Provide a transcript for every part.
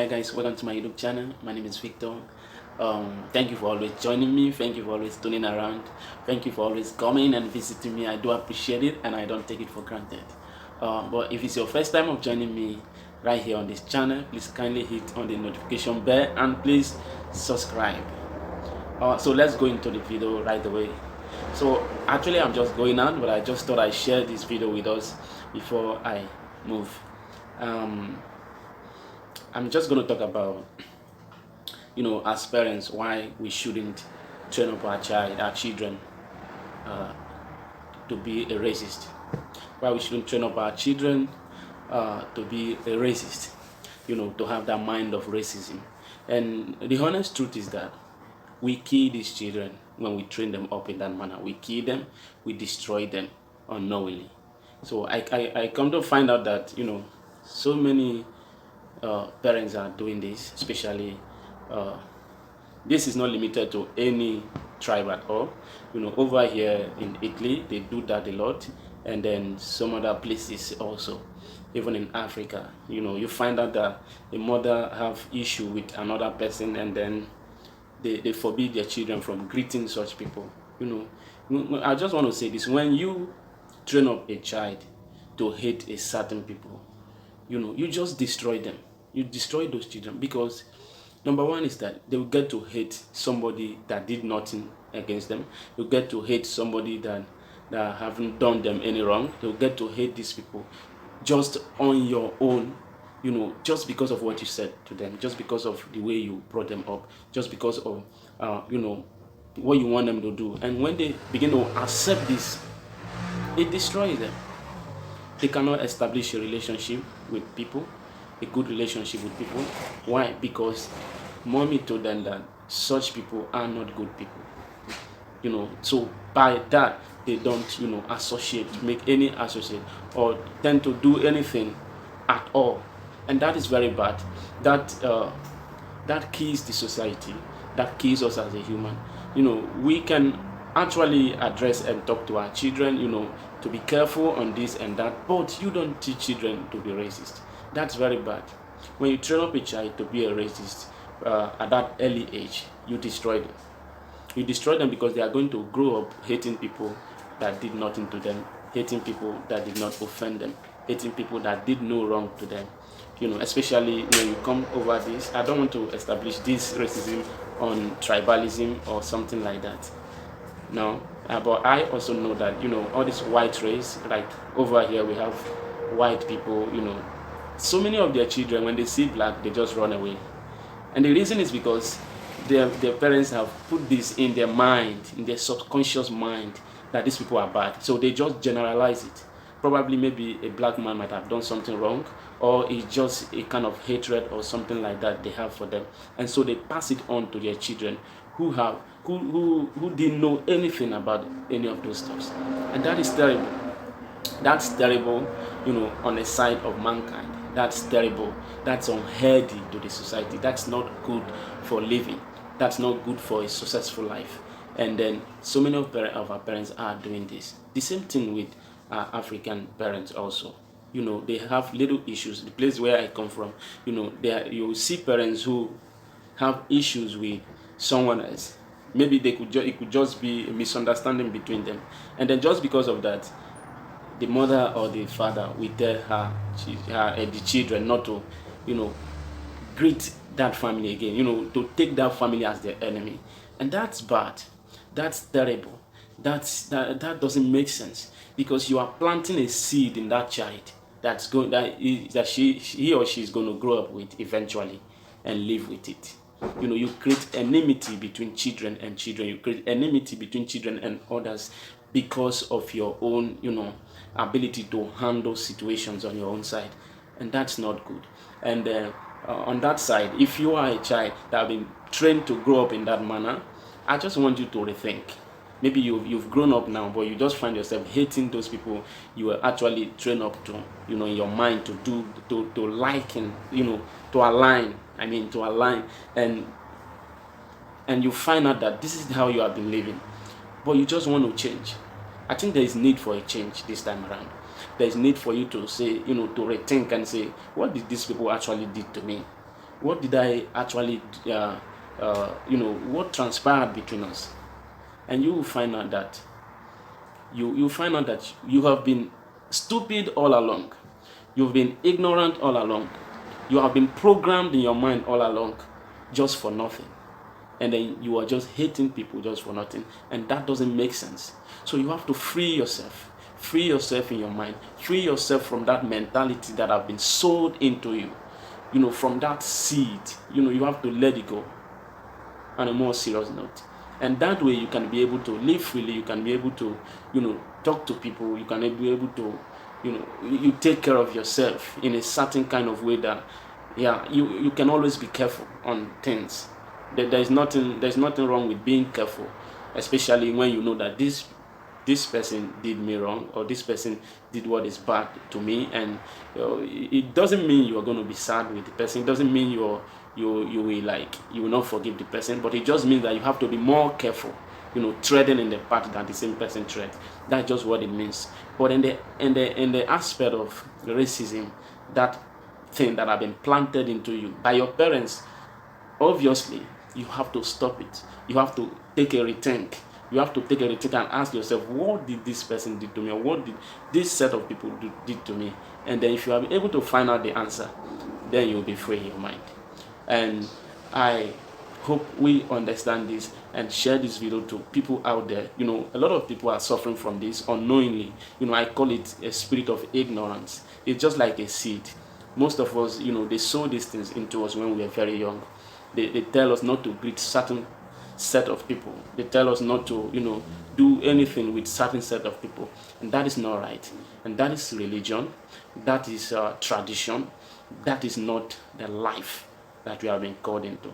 Hi guys, welcome to my YouTube channel. My name is Victor. Thank you for always joining me. Thank you for always tuning around. Thank you for always coming and visiting me. I do appreciate it and I don't take it for granted. But if it's your first time of joining me right here on this channel, please kindly hit on the notification bell and please subscribe. So let's go into the video right away. So actually I'm just going out, but I just thought I'd share this video with us before I move. I'm just going to talk about, as parents, why we shouldn't train up our children, to be a racist. Why we shouldn't train up our children to be a racist, to have that mind of racism. And the honest truth is that we kill these children when we train them up in that manner. We kill them, we destroy them unknowingly. So I come to find out that, so many parents are doing this, especially this is not limited to any tribe at all. Over here in Italy they do that a lot, and then some other places also, even in Africa. You find out that a mother have issue with another person, and then they forbid their children from greeting such people. I just want to say this: when you train up a child to hate a certain people, you just destroy them. You destroy those children, because number one is that they will get to hate somebody that did nothing against them. You get to hate somebody that haven't done them any wrong. They'll get to hate these people just on your own, just because of what you said to them, just because of the way you brought them up, just because of what you want them to do. And when they begin to accept this, it destroys them. They cannot establish a relationship with people, a good relationship with people. Why? Because mommy told them that such people are not good people. So by that they don't make any associate or tend to do anything at all. And that is very bad. That kills the society, that kills us as a human. We can actually address and talk to our children, to be careful on this and that, but you don't teach children to be racist. That's very bad. When you train up a child to be a racist at that early age, you destroy them. You destroy them because they are going to grow up hating people that did nothing to them, hating people that did not offend them, hating people that did no wrong to them. Especially when you come over this, I don't want to establish this racism on tribalism or something like that. No, but I also know that, all this white race, like over here we have white people, so many of their children, when they see black, they just run away. And the reason is because their parents have put this in their mind, in their subconscious mind, that these people are bad. So they just generalize it. Probably maybe a black man might have done something wrong, or it's just a kind of hatred or something like that they have for them. And so they pass it on to their children who didn't know anything about any of those stuff. And that is terrible. That's terrible, on the side of mankind. That's terrible. That's unhealthy to the society. That's not good for living. That's not good for a successful life. And then so many of our parents are doing this. The same thing with African parents also. They have little issues. The place where I come from, you see parents who have issues with someone else. Maybe it could just be a misunderstanding between them. And then just because of that, the mother or the father will tell the children not to, greet that family again, to take that family as their enemy. And that's bad. That's terrible. That doesn't make sense, because you are planting a seed in that child that he or she is going to grow up with eventually and live with it. You create enmity between children and children. You create enmity between children and others because of your own, ability to handle situations on your own side. And that's not good. And on that side, if you are a child that have been trained to grow up in that manner, I just want you to rethink. Maybe you've grown up now, but you just find yourself hating those people you were actually trained up to, in your mind to do, to like, and to align. And you find out that this is how you have been living, but you just want to change. I think there is need for a change this time around. There is need for you to say, to rethink and say, what did these people actually did to me? what did I actually, what transpired between us? And you will find out that you find out that you have been stupid all along. You've been ignorant all along. You have been programmed in your mind all along, just for nothing. And then you are just hating people just for nothing. And that doesn't make sense. So you have to free yourself. Free yourself in your mind. Free yourself from that mentality that have been sold into you. From that seed. You have to let it go. On a more serious note. And that way you can be able to live freely. You can be able to, talk to people. You can be able to, you take care of yourself in a certain kind of way that, you can always be careful on things. There's nothing wrong with being careful, especially when you know that this person did me wrong, or this person did what is bad to me. And it doesn't mean you are going to be sad with the person. It doesn't mean you will not forgive the person, but it just means that you have to be more careful, treading in the path that the same person tread. That's just what it means. But in the aspect of racism, that thing that have been planted into you by your parents, obviously you have to stop it. You have to take a rethink. You have to take a rethink and ask yourself, what did this person do to me, or what did this set of people did to me? And then if you are able to find out the answer, then you'll be free in your mind. And I hope we understand this and share this video to people out there. A lot of people are suffering from this unknowingly. I call it a spirit of ignorance. It's just like a seed. Most of us, they sow these things into us when we are very young. They tell us not to greet certain set of people. They tell us not to, do anything with certain set of people. And that is not right. And that is religion. That is tradition. That is not the life that we have been called into.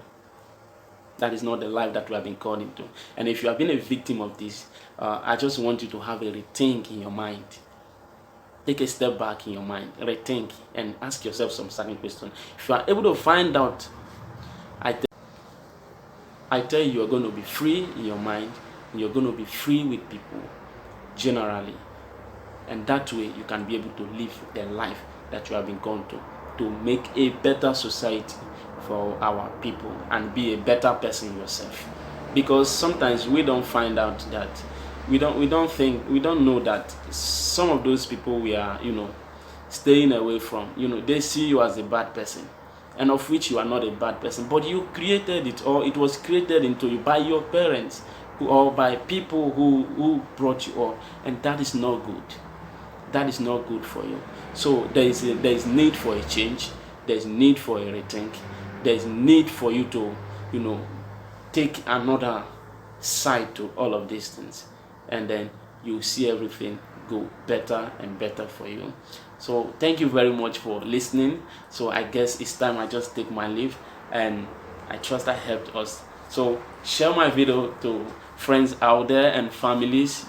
That is not the life that we have been called into. And if you have been a victim of this, I just want you to have a rethink in your mind. Take a step back in your mind, rethink, and ask yourself some certain questions. If you are able to find out, I tell you, you're going to be free in your mind, and you're going to be free with people generally. And that way you can be able to live the life that you have been called to make a better society for our people and be a better person yourself. Because sometimes we don't find out that we don't know that some of those people we are staying away from, they see you as a bad person, and of which you are not a bad person, but you created it, or it was created into you by your parents or by people who brought you up, and that is not good. That is not good for you. So there is need for a change. There is need for a rethink. There is need for you to take another side to all of these things, and then you see everything go better and better for you. So thank you very much for listening. So I guess it's time I just take my leave, and I trust that helped us. So share my video to friends out there and families.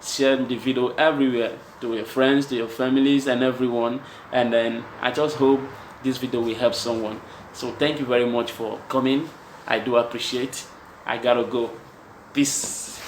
Share the video everywhere, to your friends, to your families, and everyone. And then I just hope this video will help someone. So thank you very much for coming. I do appreciate. I gotta go. Peace.